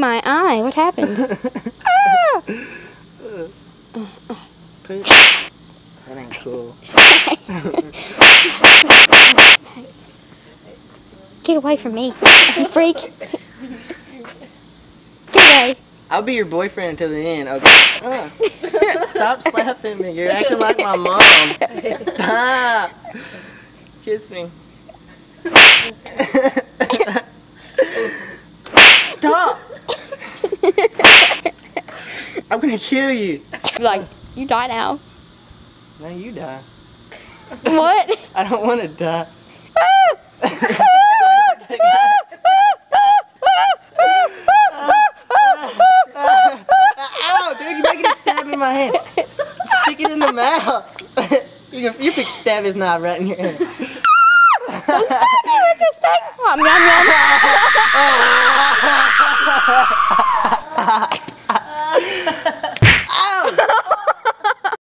my eye. What happened? That ain't cool. Get away from me, you freak. Get away. I'll be your boyfriend until the end, okay? Stop slapping me. You're acting like my mom. Stop. Kiss me. Stop. I'm gonna kill you. Like, you die now. No, you die. What? I don't want to die. Ow, dude, you're making a stab in my hand. Stick it in the mouth. You can stab his knob right in your hand. Don't stab me with this thing. Nom, nom, nom.